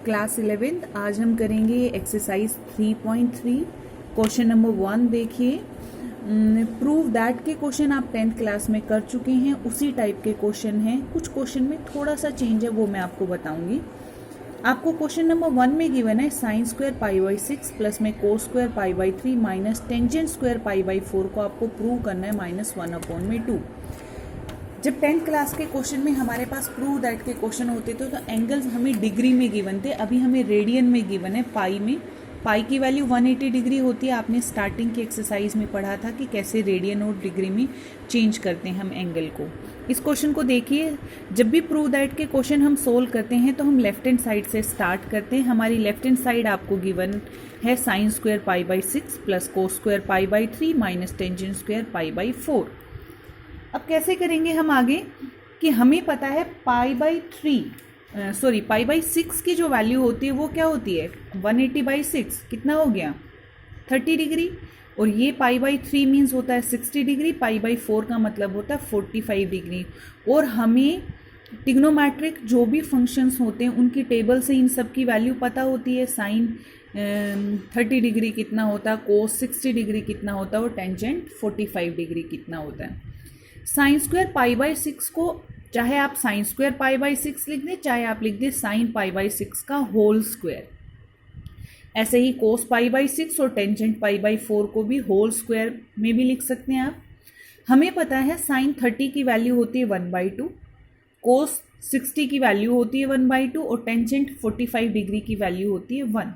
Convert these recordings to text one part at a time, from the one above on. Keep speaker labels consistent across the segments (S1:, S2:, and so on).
S1: Class 11th। आज हम करेंगे एक्सरसाइज 3.3 क्वेश्चन नंबर 1। देखिए, प्रूव दैट के क्वेश्चन आप 10th क्लास में कर चुके हैं, उसी टाइप के क्वेश्चन हैं। कुछ क्वेश्चन में थोड़ा सा चेंज है, वो मैं आपको बताऊंगी। आपको क्वेश्चन नंबर 1 में गिवन है sine square pi by 6 plus में cos square pi by 3 minus tangent square pi by 4 को आपको प्रूव करना है -1/2। जब 10th क्लास के क्वेश्चन में हमारे पास प्रूव दैट के क्वेश्चन होते थे तो एंगल्स हमें डिग्री में गिवन थे, अभी हमें रेडियन में गिवन है, पाई में। पाई की वैल्यू 180 डिग्री होती है। आपने स्टार्टिंग की एक्सरसाइज में पढ़ा था कि कैसे रेडियन और डिग्री में चेंज करते हैं हम एंगल को। इस क्वेश्चन को देखिए, जब भी प्रूव दैट के क्वेश्चन हम सोल्व करते हैं तो हम लेफ्ट हैंड साइड से स्टार्ट करते हैं। हमारी लेफ्ट हैंड साइड आपको गिवन है sine square pi by 6 plus cos square pi by 3 minus tangent square pi by 4। अब कैसे करेंगे हम आगे कि हमें पता है पाई बाई 6 की जो वैल्यू होती है वो क्या होती है 180/6, कितना हो गया 30 डिग्री। और ये पाई बाई 3 मीन्स होता है 60 डिग्री, पाई बाई 4 का मतलब होता है 45 डिग्री। और हमें ट्रिग्नोमेट्रिक जो भी फंक्शंस होते हैं उनकी टेबल से इन सब की वैल्यू पता होती है। साइन 30 डिग्री कितना होता है, कोस 60 डिग्री कितना होता है और टेंजेंट 45 डिग्री कितना होता है। साइन स्क्वायर पाई बाई 6 को चाहे आप साइन स्क्वायर पाई बाई 6 लिख दें, चाहे आप लिख दें साइन पाई बाई 6 का होल स्क्वायर। ऐसे ही कोस पाई बाई 6 और टेंजेंट पाई बाई 4 को भी होल स्क्वायर में भी लिख सकते हैं आप। हमें पता है साइन 30 की वैल्यू होती है 1/2, कोस 60 की वैल्यू होती है 1/2 और टेंजेंट 45 डिग्री की वैल्यू होती है 1।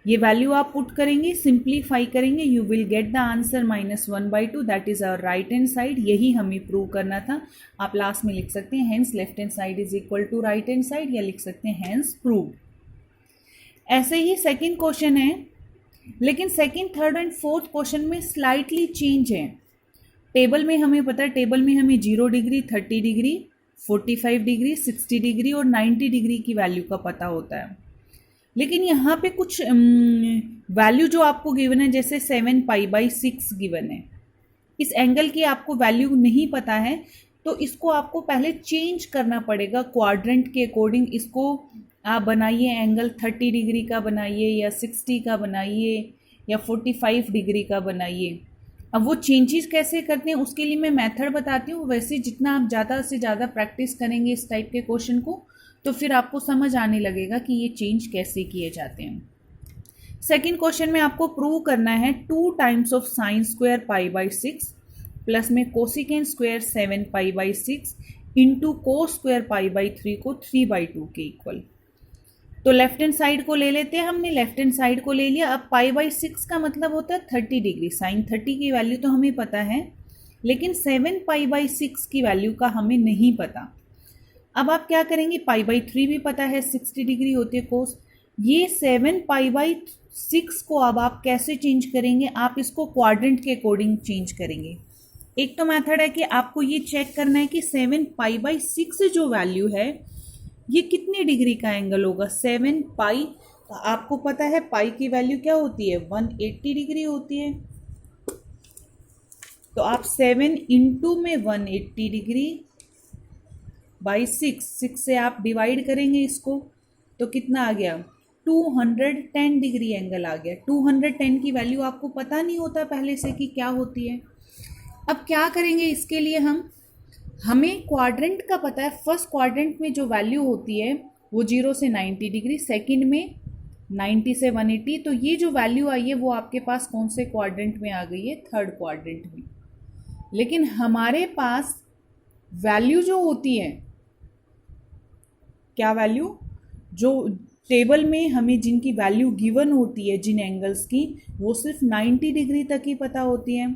S1: ये वैल्यू आप पुट करेंगे, सिंप्लीफाई करेंगे, you will get the answer -1/2। That is our right hand side. यही हमें प्रूव करना था। आप लास्ट में लिख सकते हैं hence left hand side is equal to right hand side, या लिख सकते हैं हेंस प्रूव। ऐसे ही सेकंड क्वेश्चन है, लेकिन second, third and fourth question में स्लाइटली चेंज है। टेबल में हमें पता है, टेबल में हमें 0 डिग्री, 30 डिग्री, 45 डिग्री, 60 डिग्री और 90 डिग्री की वैल्यू का पता होता है। लेकिन यहाँ पे कुछ वैल्यू जो आपको गिवन है, जैसे 7 पाई बाई 6 गिवन है, इस एंगल की आपको वैल्यू नहीं पता है तो इसको आपको पहले चेंज करना पड़ेगा क्वाड्रेंट के अकॉर्डिंग। इसको आप बनाइए, एंगल 30 डिग्री का बनाइए या 60 का बनाइए या 45 डिग्री का बनाइए। अब वो चेंजेस कैसे करते हैं उसके लिए मैं मेथड बताती हूँ। वैसे जितना आप ज़्यादा से ज़्यादा प्रैक्टिस करेंगे इस टाइप के क्वेश्चन को तो फिर आपको समझ आने लगेगा कि ये चेंज कैसे किए जाते हैं। सेकंड क्वेश्चन में आपको प्रूव करना है 2 times of sine square pi by 6 plus में cosecant square 7 pi by 6 into cos square pi by 3 को 3/2 के इक्वल। तो लेफ्ट हैंड साइड को ले लेते हैं। हमने लेफ्ट हैंड साइड को ले लिया। अब पाई बाई 6 का मतलब होता है 30 डिग्री। साइन 30 की वैल्यू तो हमें पता है, लेकिन 7 पाई बाई 6 की वैल्यू का हमें नहीं पता। अब आप क्या करेंगे, पाई बाई 3 भी पता है 60 डिग्री होती है कोस। ये 7 पाई बाई 6 को अब आप कैसे चेंज करेंगे, आप इसको क्वाड्रेंट के अकॉर्डिंग चेंज करेंगे। एक तो मेथड है कि आपको ये चेक करना है कि 7 पाई बाई 6 जो वैल्यू है ये कितने डिग्री का एंगल होगा। 7 पाई, तो आपको पता है पाई की वैल्यू क्या होती है 180 डिग्री होती है। तो आप 7 इंटू में 180 डिग्री बाई 6 से आप डिवाइड करेंगे इसको, तो कितना आ गया 210 डिग्री एंगल आ गया। 210 की वैल्यू आपको पता नहीं होता पहले से कि क्या होती है। अब क्या करेंगे इसके लिए, हमें क्वाड्रेंट का पता है। फर्स्ट क्वाड्रेंट में जो वैल्यू होती है वो 0 से 90 डिग्री, सेकंड में 90 से 180। तो ये जो वैल्यू आई है वो आपके पास कौन से क्वाड्रेंट में आ गई है, थर्ड क्वाड्रेंट में। लेकिन हमारे पास वैल्यू जो होती है, क्या वैल्यू, जो टेबल में हमें जिनकी वैल्यू गिवन होती है जिन एंगल्स की, वो सिर्फ 90 डिग्री तक ही पता होती है।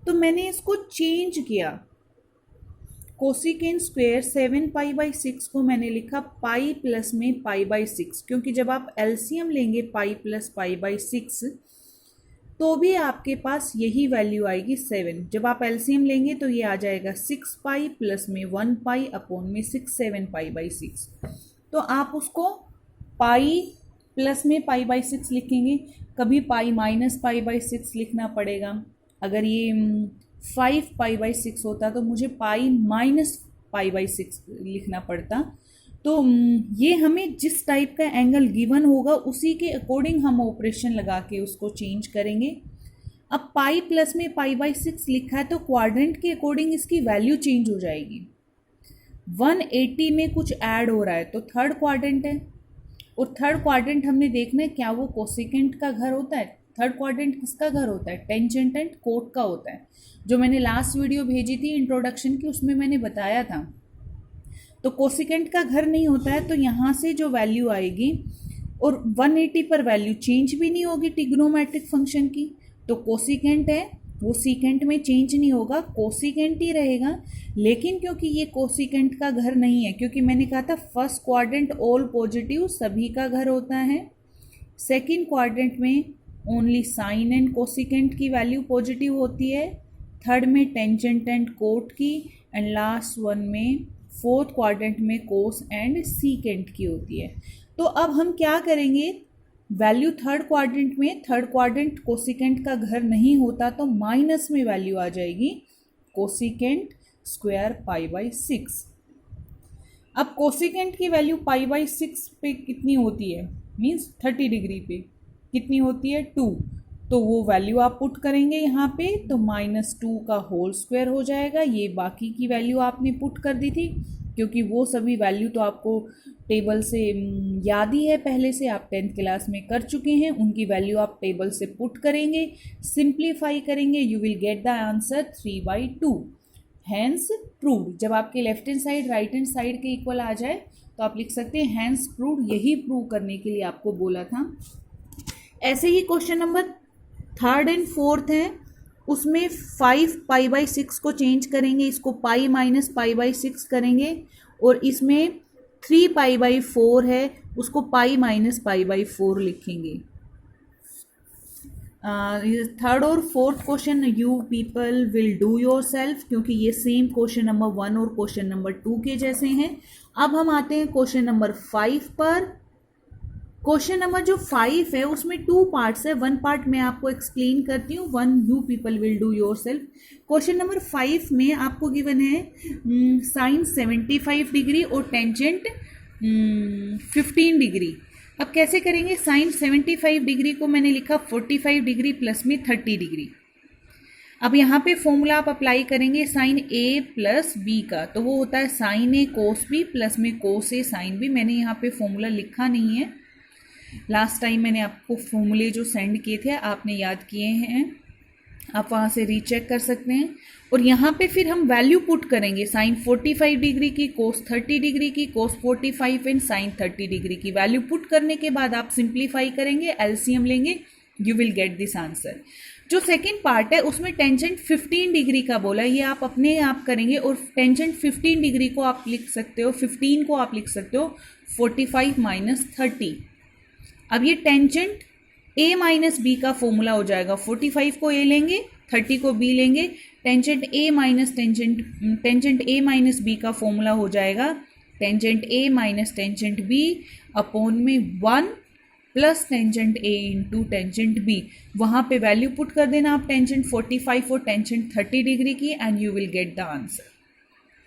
S1: तो मैंने इसको चेंज किया। कोसिकेंट स्क्वायर 7 पाई बाई 6 को मैंने लिखा पाई प्लस में पाई बाई 6, क्योंकि जब आप एलसीएम लेंगे पाई प्लस पाई बाई 6 तो भी आपके पास यही वैल्यू आएगी 7। जब आप एलसीएम लेंगे तो ये आ जाएगा 6 पाई प्लस में 1 पाई अपॉन में 6, 7 पाई बाई 6। तो आप उसको पाई प्लस में पाई बाई 6 लिखेंगे, कभी पाई माइनस पाई बाई 6 लिखना पड़ेगा। अगर ये 5 पाई बाई 6 होता तो मुझे पाई माइनस पाई बाई 6 लिखना पड़ता। तो ये हमें जिस टाइप का एंगल गिवन होगा उसी के अकॉर्डिंग हम ऑपरेशन लगा के उसको चेंज करेंगे। अब पाई प्लस में पाई बाई 6 लिखा है तो क्वाड्रेंट के अकॉर्डिंग इसकी वैल्यू चेंज हो जाएगी। 180 में कुछ ऐड हो रहा है तो थर्ड क्वाड्रेंट है, और थर्ड क्वाड्रेंट हमने देखना है क्या वो कोसिकेंट का घर होता है। थर्ड क्वाड्रेंट किसका घर होता है? टेंजेंट एंड कोट का होता है, जो मैंने लास्ट वीडियो भेजी थी इंट्रोडक्शन की, उसमें मैंने बताया था। तो कोसिकेंट का घर नहीं होता है, तो यहाँ से जो वैल्यू आएगी, और 180 पर वैल्यू चेंज भी नहीं होगी ट्रिग्नोमेट्रिक फंक्शन की, तो कोसिकेंट है वो सीकेंट में चेंज नहीं होगा, कोसिकेंट ही रहेगा। लेकिन क्योंकि ये कोसिकेंट का घर नहीं है, क्योंकि मैंने कहा था फर्स्ट क्वाड्रेंट ऑल पॉजिटिव सभी का घर होता है, सेकंड क्वाड्रेंट में ओनली साइन एंड कोसिकेंट की वैल्यू पॉजिटिव होती है, थर्ड में टेंजेंट एंड कोट की, एंड लास्ट वन में फोर्थ क्वाड्रेंट में कोस एंड सीकेंट की होती है। तो अब हम क्या करेंगे, वैल्यू थर्ड क्वाड्रेंट में, थर्ड क्वाड्रेंट कोसिकेंट का घर नहीं होता तो माइनस में वैल्यू आ जाएगी कोसिकेंट स्क्वायर पाई बाई 6। अब कोसिकेंट की वैल्यू पाई बाई 6 पे कितनी होती है, मीन्स 30 डिग्री पे कितनी होती है 2, तो वो वैल्यू आप पुट करेंगे यहाँ पे तो -2 का होल स्क्वायर हो जाएगा। ये बाकी की वैल्यू आपने पुट कर दी थी, क्योंकि वो सभी वैल्यू तो आपको टेबल से याद ही है, पहले से आप 10th क्लास में कर चुके हैं, उनकी वैल्यू आप टेबल से पुट करेंगे, सिंप्लीफाई करेंगे, you will get the answer 3/2। Hence proved. जब आपके left hand side right hand side के इक्वल आ जाए तो आप लिख सकते हैं हैंस प्रूव्ड, यही प्रूव करने के लिए आपको बोला था। ऐसे ही question number 3rd and 4th है, उसमें 5 पाई बाई 6 को चेंज करेंगे, इसको पाई माइनस पाई बाई 6 करेंगे, और इसमें 3 पाई बाई 4 है उसको पाई माइनस पाई बाई 4 लिखेंगे। थर्ड और fourth question you people will do your self, क्योंकि ये सेम क्वेश्चन नंबर 1 और क्वेश्चन नंबर 2 के जैसे हैं। अब हम आते हैं क्वेश्चन नंबर 5 पर। क्वेश्चन नंबर जो 5 है उसमें 2 पार्ट्स है, 1 पार्ट मैं आपको एक्सप्लेन करती हूँ, 1 you people will do your self. Question number 5 में आपको गिवन है साइन 75 डिग्री और टेंजेंट 15 डिग्री। अब कैसे करेंगे, साइन 75 डिग्री को मैंने लिखा 45 डिग्री प्लस में 30 डिग्री। अब यहाँ पे फॉर्मूला आप अप्लाई करेंगे साइन ए प्लस बी का, तो वो होता है साइन ए कोस बी प्लस में कोस ए साइन बी। मैंने यहाँ पे फॉर्मूला लिखा नहीं है, लास्ट टाइम मैंने आपको फॉर्मूले जो सेंड किए थे आपने याद किए हैं, आप वहाँ से रीचेक कर सकते हैं। और यहाँ पे फिर हम वैल्यू पुट करेंगे, साइन 45 डिग्री की, कोस 30 डिग्री की, कोस 45 एंड साइन 30 डिग्री की वैल्यू पुट करने के बाद आप सिंप्लीफाई करेंगे, एलसीएम लेंगे, you will get this answer. जो सेकेंड पार्ट है उसमें टेंजेंट 15 डिग्री का बोला, ये आप अपने आप करेंगे, और टेंजेंट 15 डिग्री को आप लिख सकते हो, 15 को आप लिख सकते हो 45 माइनस 30। अब ये टेंजेंट a माइनस बी का फॉर्मूला हो जाएगा, 45 को a लेंगे 30 को b लेंगे, tangent a minus tangent a minus B का फॉर्मूला हो जाएगा tangent a minus tangent b upon में 1 plus tangent a into tangent b। वहाँ पे वैल्यू पुट कर देना आप टेंजेंट 45 और टेंजेंट 30 डिग्री की, and you will get the answer.